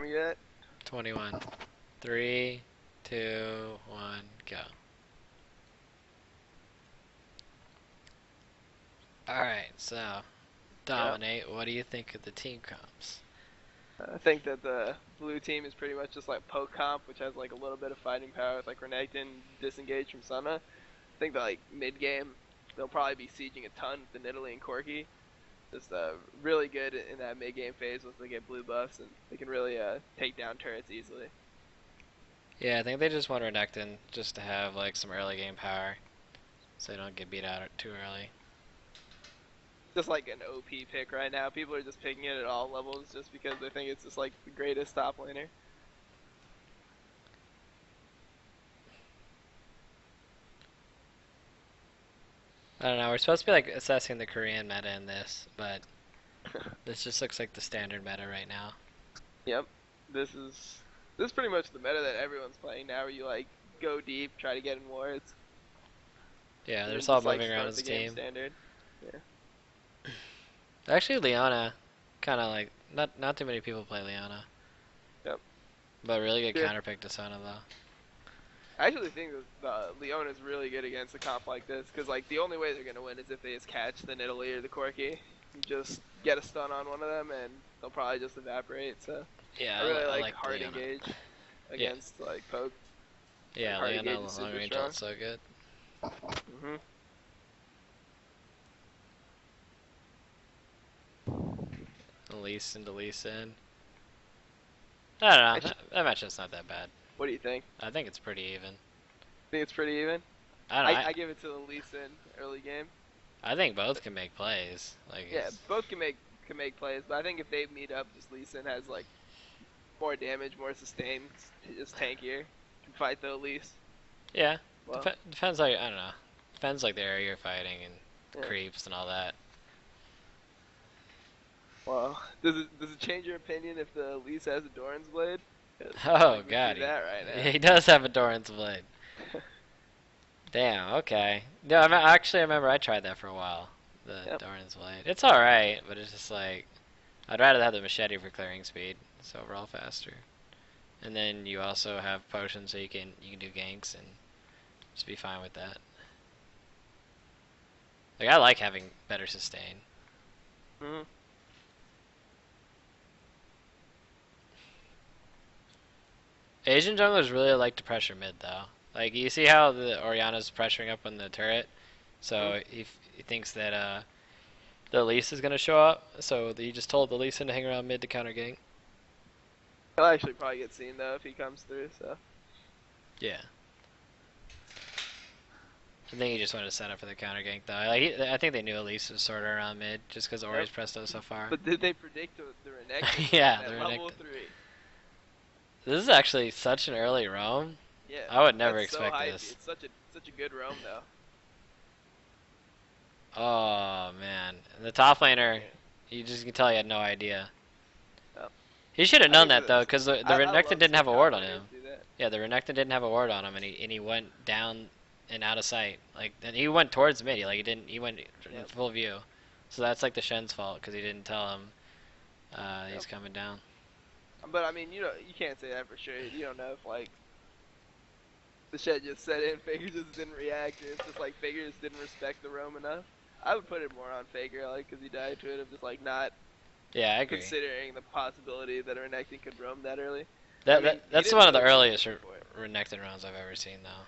We get 21. 3, 2, 1, go. Alright, so, Dominate, what do you think of the team comps? I think that the blue team is pretty much just like poke comp, which has like a little bit of fighting power with like Renekton disengaged from Sunna. I think that like mid game they'll probably be sieging a ton with the Nidalee and Corki. Just really good in that mid game phase once they get blue buffs, and they can really take down turrets easily. Yeah, I think they just want Renekton just to have like some early game power, so they don't get beat out too early. Just like an OP pick right now. People are just picking it at all levels just because they think it's just like the greatest top laner. I don't know, we're supposed to be like assessing the Korean meta in this, but this just looks like the standard meta right now. Yep. This is pretty much the meta that everyone's playing now, where you like go deep, try to get in wards. Yeah, they're And just all just like moving around start as the a game team. standard. Yeah. Actually, Leona, kind of like, not too many people play Leona. Yep. But really good Yeah. counterpick to Sona though. I actually think that Leona is really good against a comp like this, because like the only way they're gonna win is if they just catch the Nidalee or the Corki, and just get a stun on one of them, and they'll probably just evaporate. So Yeah, I really I like like hard Leona. engage Yeah, against like poke. Like yeah, hard Leona engage is long super range strong. ult's so good. Mhm. Elise into Lee Sin. I don't know, that matchup's not that bad. What do you think? I think it's pretty even. Think it's pretty even? I don't know, I give it to the Lee Sin early game. I think both can make plays. Like, Yeah, both can make plays, but I think if they meet up, just Lee Sin has like more damage, more sustain, just tankier. Can fight the Elise. yeah, Well, depends like, I don't know. Depends like the area you're fighting and yeah. creeps and all that. Well, does it change your opinion if the Elise has a Doran's blade? 'Cause I feel Oh like we god, see that right he does have a Doran's blade. now. Damn, okay. No, actually I remember I tried that for a while. The Yep. Doran's blade. It's alright, but it's just like, I'd rather have the machete for clearing speed. It's overall faster. And then you also have potions so you can do ganks and just be fine with that. Like, I like having better sustain. Mhm. Asian junglers really like to pressure mid though. Like, you see how the Orianna's pressuring up on the turret? Mhm. So he thinks that the Elise is gonna show up, so he just told the Lee Sin to hang around mid to counter gank. He'll actually probably get seen though if he comes through. So. Yeah. I think he just wanted to set up for the counter gank though. Like, I think they knew Elise was sort of around mid just because Ori's Yep. pressed us so far. But did they predict the Renekton Yeah, at the level Renekton. 3? This is actually such an early roam. Yeah. I would never That's so expect hypey. this. It's such a good roam though. Oh man, the top laner, Yeah. you just can tell he had no idea. Yep. He should have I known think that though, because the I Renekton love didn't seeing have a ward top on laners him. do that. Yeah, the Renekton didn't have a ward on him, and he went down and out of sight. Like, and he went towards mid. He went in Yep. full view. So that's like the Shen's fault because he didn't tell him he's Yep. coming down. But I mean, you can't say that for sure. You don't know if like the shit just set in, Faker just didn't react, or it's just like Faker just didn't respect the roam enough. I would put it more on Faker, like, because he died to it of just like not Yeah, I agree. considering the possibility that a Renekton could roam that early. I That, mean, that he that's didn't one of the really lose earliest anything for it. Renekton rounds I've ever seen though.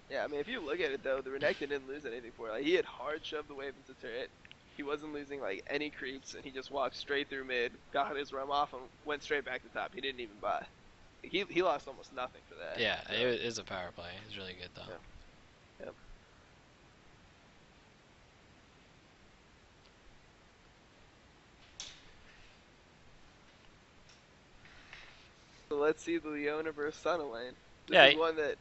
Yeah, I mean, if you look at it though, the Renekton didn't lose anything for it. Like, he had hard shoved the wave into turret. He wasn't losing like any creeps, and he just walked straight through mid, got his roam off, and went straight back to top. He didn't even buy. He lost almost nothing for that. Yeah, So, it is a power play. It's really good though. yeah. Yep. So let's see the Leona versus Sunna lane. This Yeah, is one that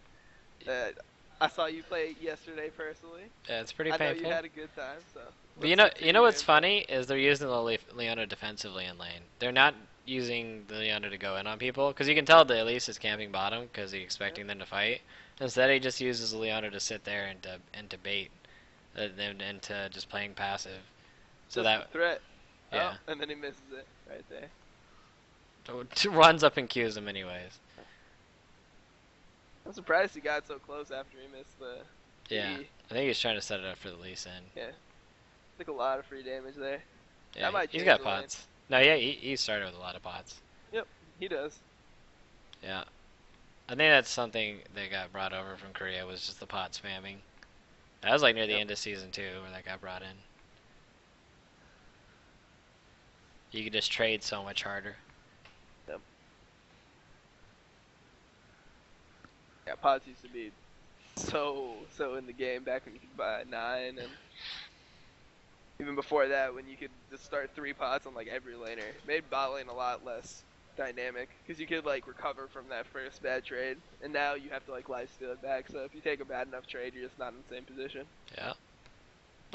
I saw you play yesterday personally. yeah, it's pretty I know you painful. had a good time, so But let's you hear know your what's info. funny is they're using the Leona defensively in lane. They're not using the Leona to go in on people because you can tell the Elise is camping bottom because he's expecting them to fight. Instead, he just uses the Leona to sit there and to bait, and to just playing passive. So Just that the threat. yeah, Oh, and then he misses it right there. runs up and queues him anyways. I'm surprised he got so close after he missed the Yeah, E. I think he's trying to set it up for the Lee Sin. Yeah, took a lot of free damage there. Yeah, That might he's change got the lane. pots. No, yeah, he started with a lot of pots. Yep, he does. Yeah, I think that's something that got brought over from Korea was just the pot spamming. That was like near the end of season 2 where that got brought in. You could just trade so much harder. Yep. Yeah, pots used to be so in the game back when you could buy 9, and even before that when you could just start 3 pots on like every laner. It made bot lane a lot less dynamic because you could like recover from that first bad trade, and now you have to like lifesteal it back. So if you take a bad enough trade, you're just not in the same position. Yeah.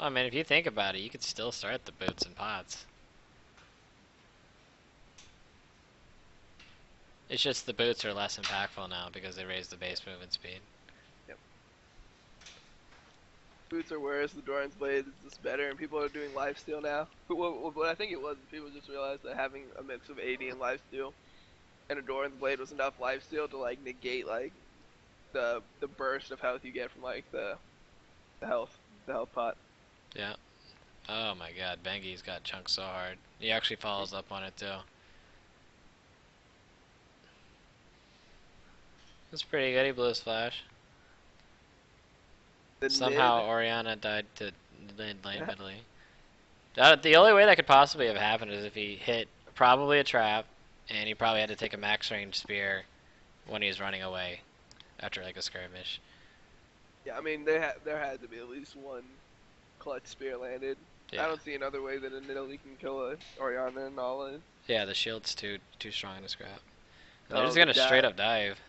I mean, if you think about it, you could still start the boots and pots. It's just the boots are less impactful now because they raised the base movement speed. Yep. Boots are worse, the Doran's Blade is just better, and people are doing lifesteal now. But what I think it was, people just realized that having a mix of AD and lifesteal and a Doran's Blade was enough lifesteal to like negate like the burst of health you get from like the health pot. Yeah. Oh my god, Bengi's got chunked so hard. He actually follows up on it too. That's pretty good, he blew his flash. Somehow Orianna died to lane Italy. The only way that could possibly have happened is if he hit probably a trap, and he probably had to take a max range spear when he was running away after like a skirmish. Yeah, I mean there had to be at least one clutch spear landed. Yeah. I don't see another way that a Italy can kill a Orianna and all in. Yeah, the shield's too strong to scrap. And Oh, they're just gonna straight up dive.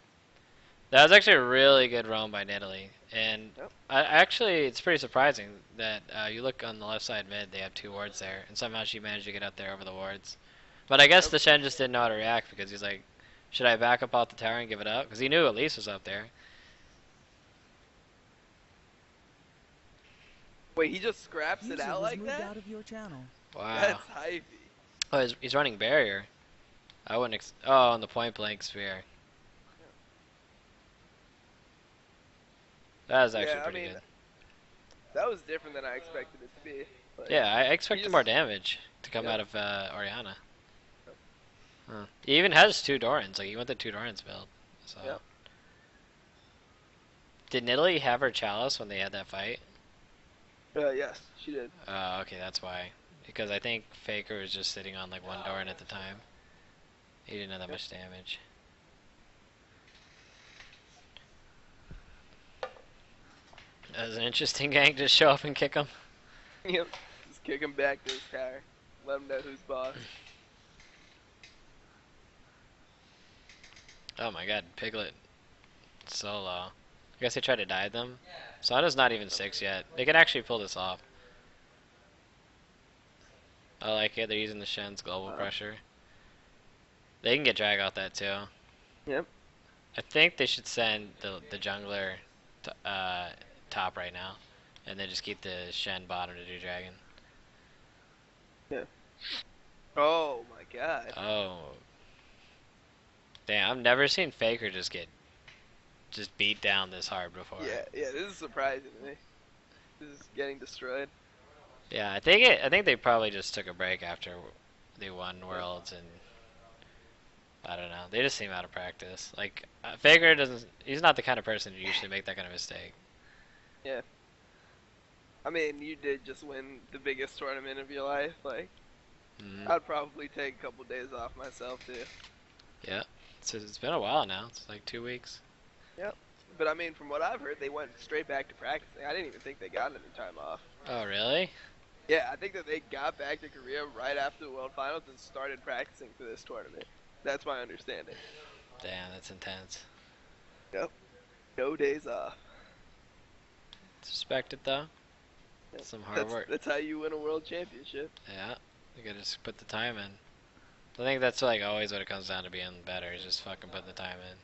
That was actually a really good roam by Nidalee, and Yep. Actually it's pretty surprising that you look on the left side mid, they have 2 wards there, and somehow she managed to get up there over the wards. But I guess the Shen just didn't know how to react because he's like, should I back up off the tower and give it up? Because he knew Elise was up there. Wait, he just scraps it out like that? Out of your channel. Wow. That's hypey. Oh, he's running barrier. I wouldn't. Oh, on the point blank sphere. That was actually pretty good. That was different than I expected it to be. Like, yeah, I expected more damage to come out of Orianna. Huh. He even has 2 Dorans. Like he went the 2 Dorans build. So. Yep. Did Nidalee have her chalice when they had that fight? Yes, she did. Oh, okay, that's why. Because I think Faker was just sitting on like 1 Doran at the time. He didn't have that much damage. That was an interesting gank. Just show up and kick him. Yep. Just kick him back to his tower. Let him know who's boss. Oh my god, Piglet. So low. I guess they tried to dive them. Sana's not even 6 yet. They can actually pull this off. I like it. They're using the Shen's global pressure. They can get drag out that too. Yep. I think they should send the jungler top right now, and then just keep the Shen bottom to do dragon. Yeah. Oh my god. Oh. Damn, I've never seen Faker just beat down this hard before. Yeah, this is surprising to me. This is getting destroyed. Yeah, I think they probably just took a break after they won Worlds, and I don't know. They just seem out of practice. Like Faker he's not the kind of person to usually make that kind of mistake. Yeah. I mean, you did just win the biggest tournament of your life. Like, I'd probably take a couple days off myself too. Yeah, it's been a while now. It's like 2 weeks. Yep. But I mean, from what I've heard, they went straight back to practicing. I didn't even think they got any time off. Oh, really? Yeah, I think that they got back to Korea right after the World Finals and started practicing for this tournament. That's my understanding. Damn, that's intense. Yep. No days off. It's respected though. Yep. Some hard work. That's how you win a world championship. Yeah, you gotta just put the time in. I think that's like always what it comes down to being better, is just fucking put the time in.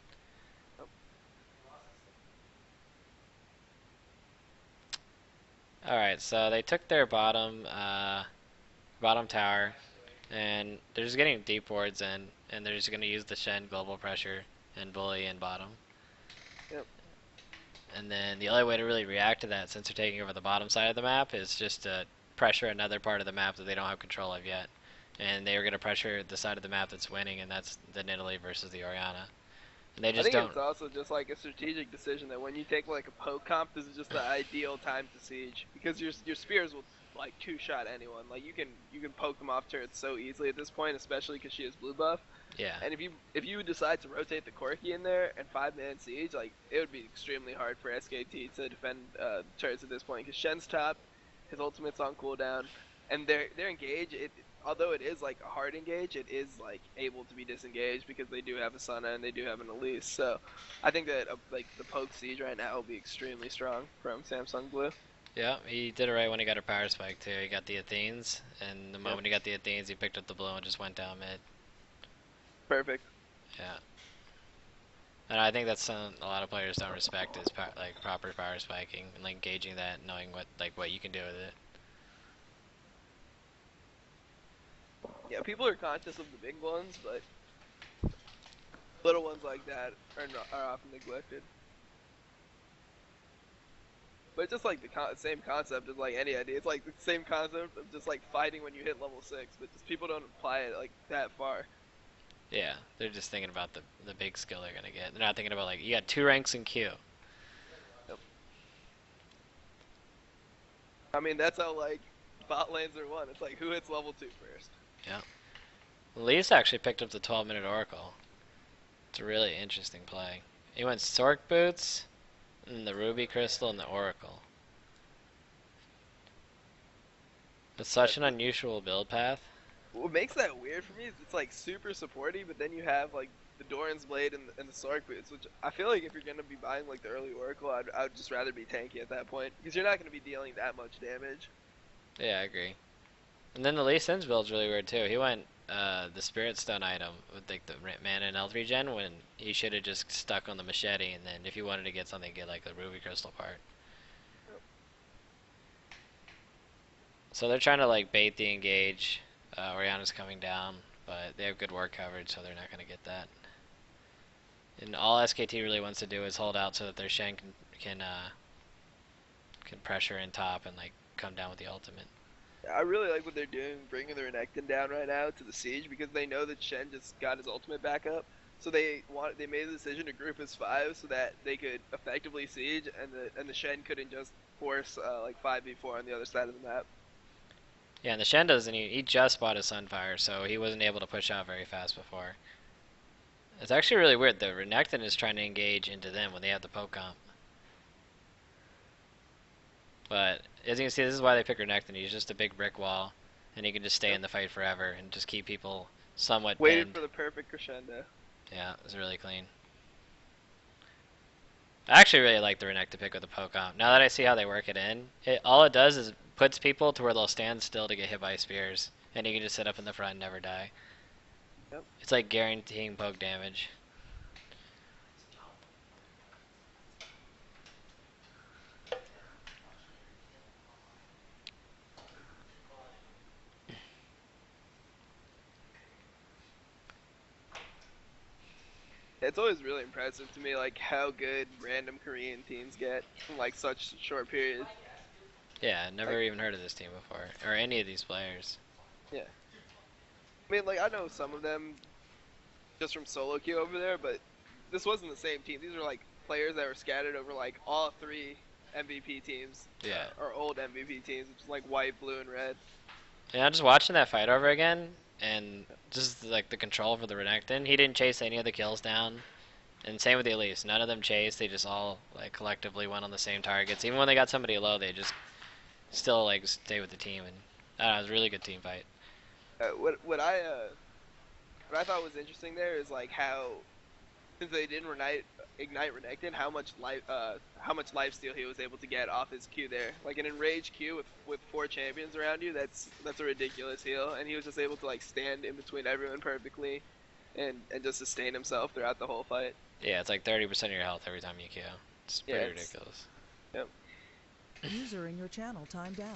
Alright, so they took their bottom tower, and they're just getting deep wards in, and they're just going to use the Shen global pressure and bully in bottom. Yep. And then the only way to really react to that, since they're taking over the bottom side of the map, is just to pressure another part of the map that they don't have control of yet. And they are going to pressure the side of the map that's winning, and that's the Nidalee versus the Orianna. And they just I think don't. it's also just like a strategic decision that when you take like a poke comp, this is just the ideal time to siege because your spears will like two-shot anyone. Like you can poke them off turrets so easily at this point, especially because she has blue buff. Yeah. And if you decide to rotate the Corki in there and 5-man siege, like it would be extremely hard for SKT to defend turrets at this point because Shen's top, his ultimate's on cooldown, and their engage. Although it is like a hard engage, it is like able to be disengaged because they do have a Sana and they do have an Elise. So I think that like the poke siege right now will be extremely strong from Samsung Blue. Yeah, he did it right when he got her power spike too. He got the Athenes, and the moment he got the Athenes, he picked up the blue and just went down mid. Perfect. Yeah. And I think that's something a lot of players don't respect is like proper power spiking and like gauging that, knowing what you can do with it. Yeah, people are conscious of the big ones, but little ones like that are often neglected. But it's just like the same concept as like any idea. It's like the same concept of just like fighting when you hit level 6, but just people don't apply it like that far. Yeah, they're just thinking about the big skill they're gonna get. They're not thinking about like you got 2 ranks in Q. Yep. I mean that's how like bot lanes are won. It's like who hits level 2 first. Yeah. Elise actually picked up the 12-minute Oracle. It's a really interesting play. He went Sork Boots, and the Ruby Crystal, and the Oracle. It's such an unusual build path. What makes that weird for me is it's like super supporty, but then you have like the Doran's Blade and the Sork Boots, which I feel like if you're gonna be buying like the early Oracle, I'd just rather be tanky at that point because you're not gonna be dealing that much damage. Yeah, I agree. And then the Lee Sin's build's really weird too. He went the Spirit Stone item with like the mana and health regen when he should have just stuck on the machete, and then if you wanted to get something, get like the Ruby Crystal part. So they're trying to like bait the engage. Orianna's coming down, but they have good ward coverage, so they're not going to get that. And all SKT really wants to do is hold out so that their Shen can pressure in top and like come down with the ultimate. I really like what they're doing, bringing the Renekton down right now to the siege because they know that Shen just got his ultimate back up. So they made the decision to group as 5 so that they could effectively siege and the Shen couldn't just force like 5v4 on the other side of the map. Yeah, and the Shen doesn't. He just bought his Sunfire, so he wasn't able to push out very fast before. It's actually really weird. The Renekton is trying to engage into them when they have the poke comp. But as you can see, this is why they pick Renekton. He's just a big brick wall, and he can just stay in the fight forever and just keep people somewhat Waited pinned. for the perfect crescendo. Yeah, it was really clean. I actually really like the Renekton pick with the poke comp. Now that I see how they work it in, all it does is puts people to where they'll stand still to get hit by spears, and you can just sit up in the front and never die. Yep. It's like guaranteeing poke damage. It's always really impressive to me like how good random Korean teams get in like such short periods. Yeah, never even heard of this team before, or any of these players. Yeah. I mean, like, I know some of them just from solo queue over there, but this wasn't the same team. These are, like, players that were scattered over, like, all 3 MVP teams. Yeah. Or old MVP teams, which is, like, white, blue, and red. Yeah, just watching that fight over again, and just, like, the control for the Renekton, he didn't chase any of the kills down. And same with the Elise. None of them chased. They just all, like, collectively went on the same targets. Even when they got somebody low, they just still, like, stay with the team. And, I don't know, it was a really good team fight. What I thought was interesting there is, like, how since they didn't ignite Renekton, how much lifesteal he was able to get off his Q there. Like an enraged Q with 4 champions around you, that's a ridiculous heal, and he was just able to like stand in between everyone perfectly, and just sustain himself throughout the whole fight. Yeah, it's like 30% of your health every time you Q. It's pretty ridiculous. Yep. User in your channel timed out.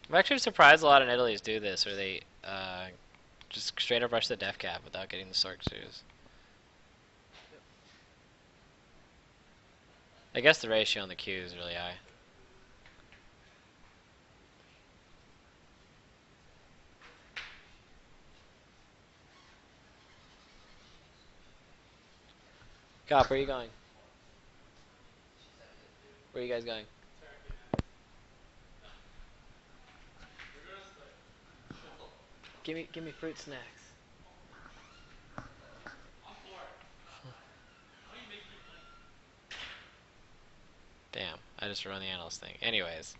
I'm actually surprised a lot of Italy's do this, where they just straight up rush the def cap without getting the Sork shoes. I guess the ratio on the Q is really high. Cop, where are you going? Where are you guys going? Give me fruit snacks. Damn, I just run the analyst thing. Anyways.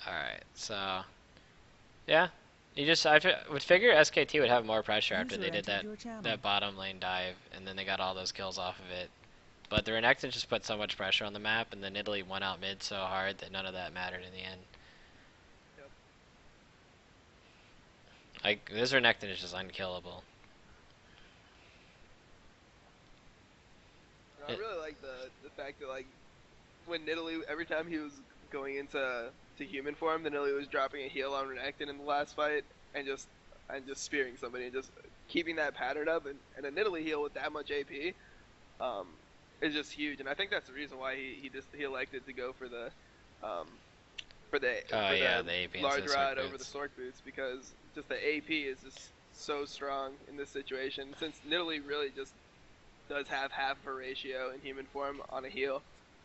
Alright, so yeah. I would figure SKT would have more pressure after they did that bottom lane dive, and then they got all those kills off of it. But the Renekton just put so much pressure on the map, and then Italy went out mid so hard that none of that mattered in the end. Yep. Like, this Renekton is just unkillable. I really like the fact that, like, when Nidalee, every time he was going into human form, then Nidalee was dropping a heal on Renekton in the last fight and just spearing somebody and just keeping that pattern up, and a Nidalee heal with that much AP is just huge. And I think that's the reason why he elected to go for the AP large rod over the Sork boots, because just the AP is just so strong in this situation, since Nidalee really just does have half of a ratio in human form on a heal.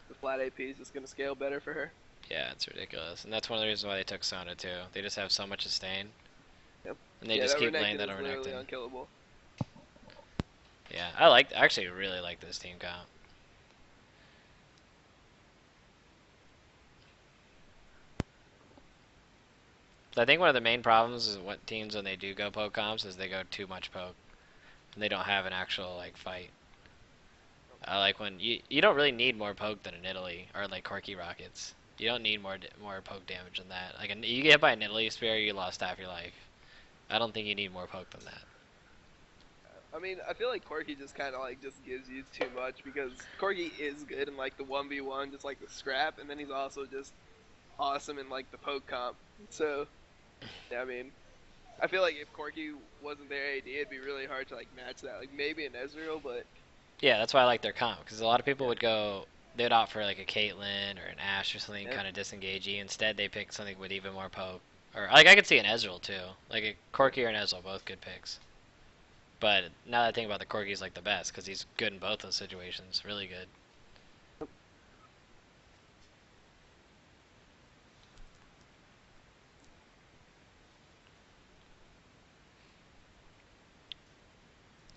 The flat AP is just going to scale better for her. Yeah, it's ridiculous. And that's one of the reasons why they took Sona too. They just have so much sustain. Yep. And they just keep laying that over literally unkillable. Yeah, I actually really like this team comp. I think one of the main problems is what teams, when they do go poke comps, is they go too much poke. And they don't have an actual, like, fight. I like when you don't really need more poke than an Italy or like Corky Rockets. You don't need more poke damage than that. Like you get hit by an Italy spear, you lost half your life. I don't think you need more poke than that. I mean, I feel like Corky just kind of like just gives you too much, because Corky is good in like the 1v1, just like the scrap, and then he's also just awesome in like the poke comp. So, yeah, I mean, I feel like if Corky wasn't their AD, it'd be really hard to like match that. Like maybe an Ezreal, but yeah, that's why I like their comp, because a lot of people would go, they'd opt for like a Caitlyn or an Ashe or something kind of disengagey. Instead, they pick something with even more poke. Or like I could see an Ezreal too, like a Corky or an Ezreal, both good picks. But now that I think about, the Corky's like the best because he's good in both those situations, really good.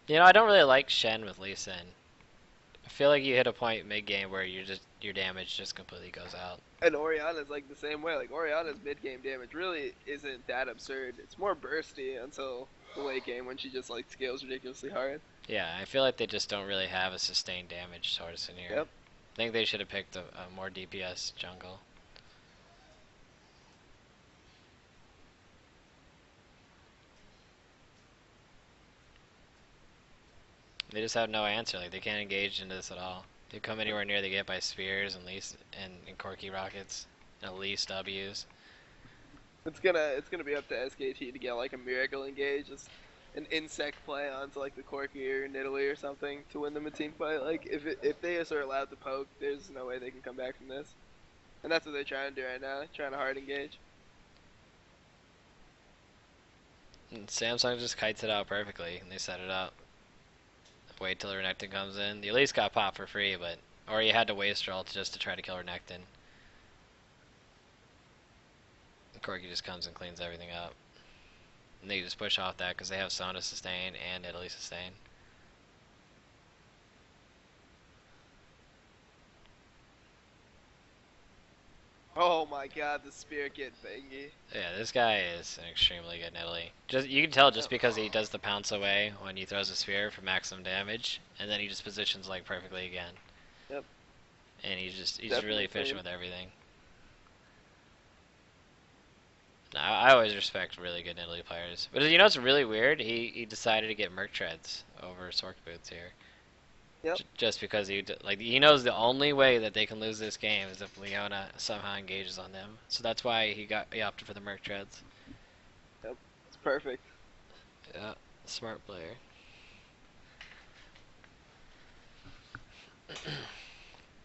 You know, I don't really like Shen with Lee Sin. I feel like you hit a point mid game where your damage just completely goes out. And Orianna's like the same way. Like Orianna's mid game damage really isn't that absurd. It's more bursty until the late game when she just like scales ridiculously hard. Yeah, I feel like they just don't really have a sustained damage source in here. Yep. I think they should have picked a more DPS jungle. They just have no answer. Like, they can't engage into this at all. They come anywhere near, they get by spears and and Corky Rockets and at least W's. It's gonna be up to SKT to get like a miracle engage, just an insect play onto like the Corky or Nidalee or something to win them a team fight. Like if they just are allowed to poke, there's no way they can come back from this. And that's what they're trying to do right now, trying to hard engage. And Samsung just kites it out perfectly, and they set it up. Wait till Renekton comes in. The Elise got popped for free, but or you had to waste your ult just to try to kill Renekton. Corky just comes and cleans everything up. And they just push off that because they have Sona sustain and Italy sustain. Oh my god, the spear get bangy. Yeah, this guy is an extremely good Italy. Just you can tell just because he does the pounce away when he throws a spear for maximum damage, and then he just positions like perfectly again. Yep. And he's just really efficient with everything. I always respect really good Italy players. But you know what's really weird? He decided to get Merc Treads over Sork Boots here. Yep. Just because he knows the only way that they can lose this game is if Leona somehow engages on them. So that's why he opted for the Merc Treads. Yep. It's perfect. Yeah, smart player.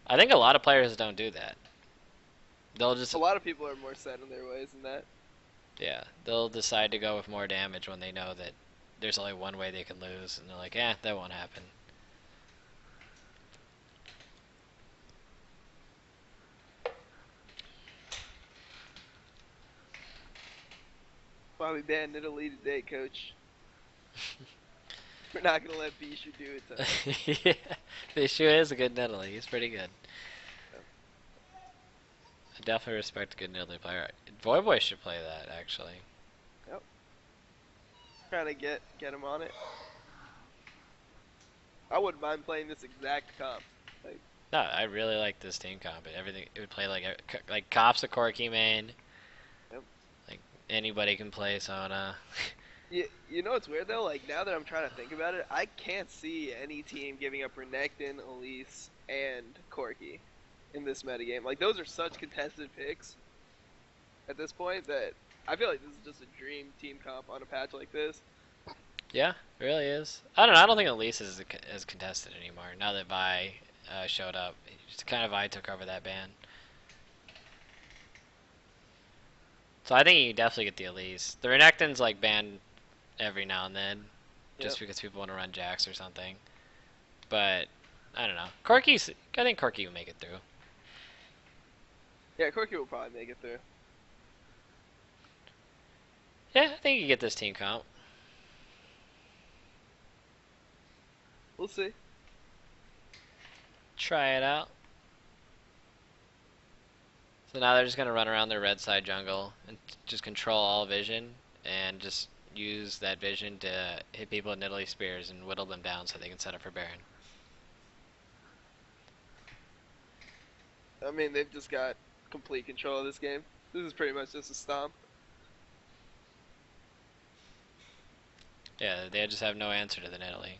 I think a lot of players don't do that. They'll just A lot of people are more set in their ways than that. yeah, they'll decide to go with more damage when they know that there's only one way they can lose, and they're like, that won't happen. Probably banned Italy today, coach. We're not gonna let Bishu do it to us. Yeah, Bishu is a good Nidalee. He's pretty good. Yep. I definitely respect a good Nidalee player. Voyboy should play that, actually. Yep. Trying to get him on it. I wouldn't mind playing this exact comp. Like, No, I really like this team comp. Everything it would play like Cop's a Corky main. Yep. Like anybody can play Sona. you know what's weird though? Like now that I'm trying to think about it, I can't see any team giving up Renekton, Elise, and Corki in this metagame. Like those are such contested picks at this point that I feel like this is just a dream team comp on a patch like this. Yeah, it really is. I don't know. I don't think Elise is as contested anymore now that Vi showed up. Just kind of Vi took over that ban. So I think you definitely get the Elise. The Renekton's like banned every now and then, just because people want to run Jax or something. But I don't know. I think Corki will make it through. Yeah, Corki will probably make it through. Yeah, I think you get this team comp. We'll see. Try it out. So now they're just gonna run around their red side jungle and just control all vision and just use that vision to hit people with Nidalee spears and whittle them down so they can set up for Baron. I mean, they've just got complete control of this game. This is pretty much just a stomp. Yeah, they just have no answer to the Nidalee.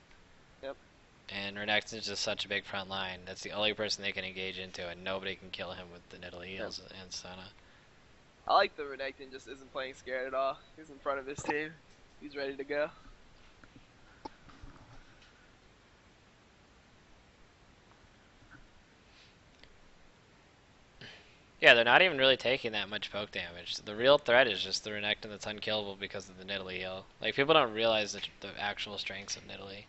Yep. And Renekton's just such a big front line. That's the only person they can engage into, and nobody can kill him with the Nidalee heals and Sona. I like the Renekton just isn't playing scared at all. He's in front of his team. He's ready to go. Yeah, they're not even really taking that much poke damage. The real threat is just the Renekton that's unkillable because of the Nidalee heal. Like, people don't realize the actual strengths of Nidalee.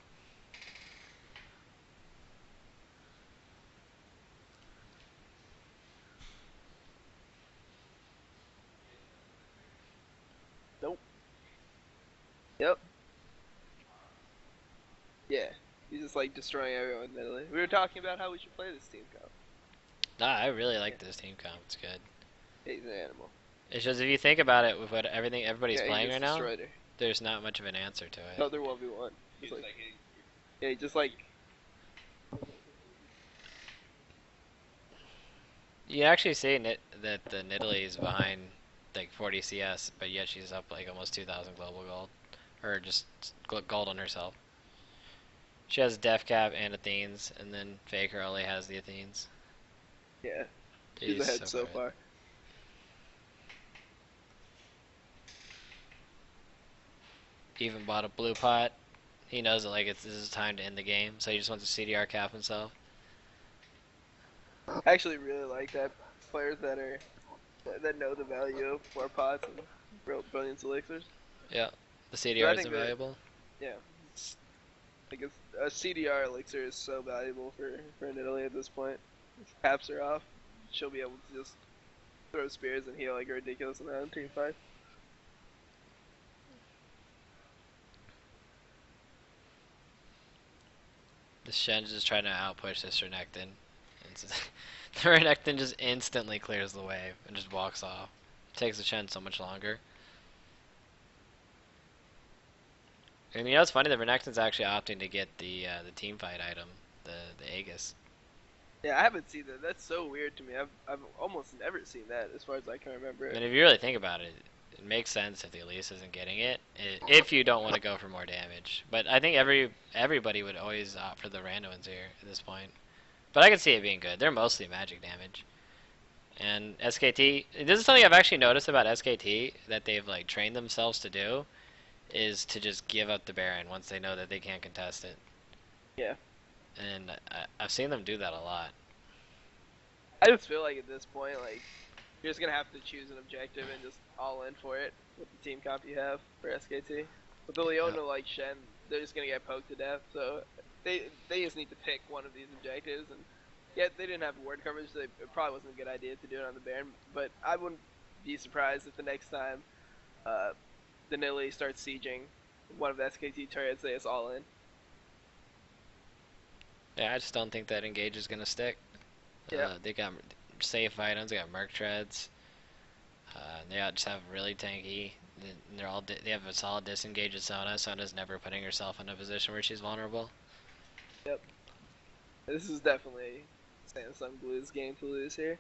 Nope. Yep. Yeah. He's just like destroying everyone with Nidalee. We were talking about how we should play this team comp. Nah, I really like this team comp. It's good. Yeah, he's an animal. It's just if you think about it, with what everybody's Yeah, playing he right just now, destroyed her. there's not much of an answer to it. Another 1v1. He's like, yeah, he just like. You actually see that the Nidalee is behind like 40 CS, but yet she's up like almost 2,000 global gold, or just gold on herself. She has Def Cap and Athenes, and then Faker only has the Athenes. Yeah. She's ahead so far. Even bought a blue pot. He knows that like this is time to end the game, so he just wants to CDR cap himself. I actually really like that. Players that know the value of 4 pots and brilliance elixirs. Yeah, the CDRs are valuable. Yeah. Like a CDR elixir is so valuable for Nidalee at this point. If caps are off, she'll be able to just throw spears and heal like a ridiculous amount in team fight. This Shen's just trying to outpush this Renekton. The Renekton just instantly clears the wave and just walks off. Takes the Shen so much longer. And you know what's funny? The Renekton's actually opting to get the team fight item, the Aegis. Yeah, I haven't seen that. That's so weird to me. I've almost never seen that as far as I can remember. And if you really think about it, It makes sense if the Elise isn't getting it, if you don't want to go for more damage. But I think everybody would always opt for the randoms here at this point. But I can see it being good. They're mostly magic damage. And SKT, this is something I've actually noticed about SKT that they've like trained themselves to do, is to just give up the Baron once they know that they can't contest it. Yeah. And I've seen them do that a lot. I just feel like at this point, like, you're just gonna have to choose an objective and just all in for it with the team comp you have for SKT. With the Leona like Shen, they're just gonna get poked to death. So they just need to pick one of these objectives. And yeah, they didn't have ward coverage. So it probably wasn't a good idea to do it on the Baron. But I wouldn't be surprised if the next time the Nilly starts sieging one of the SKT turrets, they just all in. Yeah, I just don't think that engage is gonna stick. Yeah. They got safe items. They got Merc Treads. They just have really tanky. They have a solid disengage at Sona. Sona's never putting herself in a position where she's vulnerable. Yep. This is definitely Samsung Blue's game to lose here.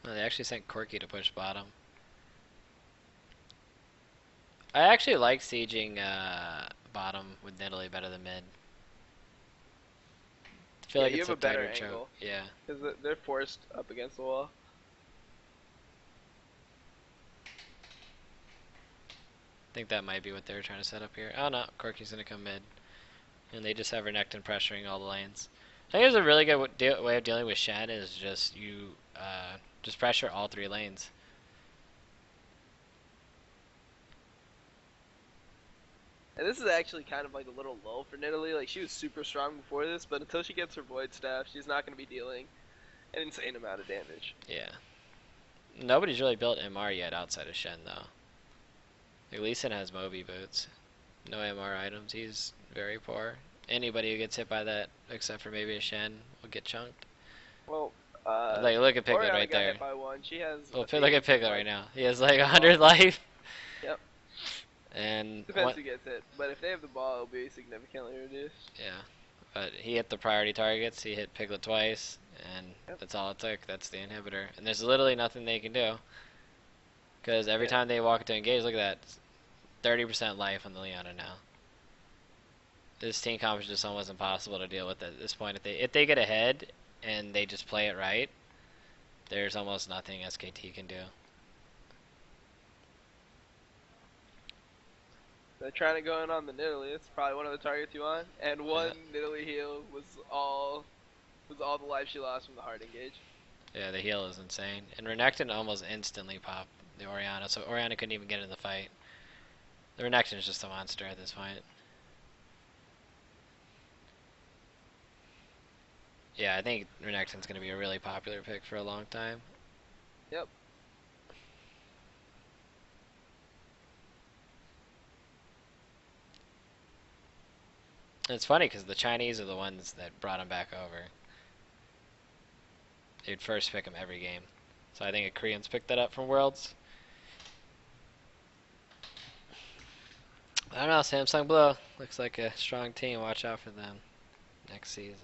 No, they actually sent Corki to push bottom. I actually like sieging bottom with Nidalee better than mid. I feel like you it's have a a better tighter angle. choke. Yeah. Because they're forced up against the wall. I think that might be what they were trying to set up here. Oh no, Corki's gonna come mid. And they just have Renekton pressuring all the lanes. I think there's a really good way of dealing with Shen is just you just pressure all 3 lanes. And this is actually kind of like a little lull for Nidalee. Like, she was super strong before this, but until she gets her Void Staff, she's not going to be dealing an insane amount of damage. Yeah. Nobody's really built MR yet outside of Shen though. Like Lee Sin has Moby boots. No MR items. He's very poor. Anybody who gets hit by that, except for maybe a Shen, will get chunked. Well, like look at Piglet Orianna right got there. hit by one. She has. Well, look at Piglet right now. He has like 100 life. Yep. And Depends who gets hit, but if they have the ball, it'll be significantly reduced. yeah, but he hit the priority targets. He hit Piglet twice, and that's all it took. That's the inhibitor, and there's literally nothing they can do. Because every time they walk into engage, look at that, 30% life on the Leona now. This team comp is just almost impossible to deal with at this point. If they get ahead and they just play it right, there's almost nothing SKT can do. They're trying to go in on the Nidalee. It's probably one of the targets you want. And one Nidalee heal was all the life she lost from the hard engage. Yeah, the heal is insane. And Renekton almost instantly popped the Orianna, so Orianna couldn't even get in the fight. The Renekton is just a monster at this point. Yeah, I think Renekton's going to be a really popular pick for a long time. Yep. And it's funny because the Chinese are the ones that brought him back over. They'd first pick him every game. So I think a Koreans picked that up from Worlds. I don't know, Samsung Blue looks like a strong team. Watch out for them next season.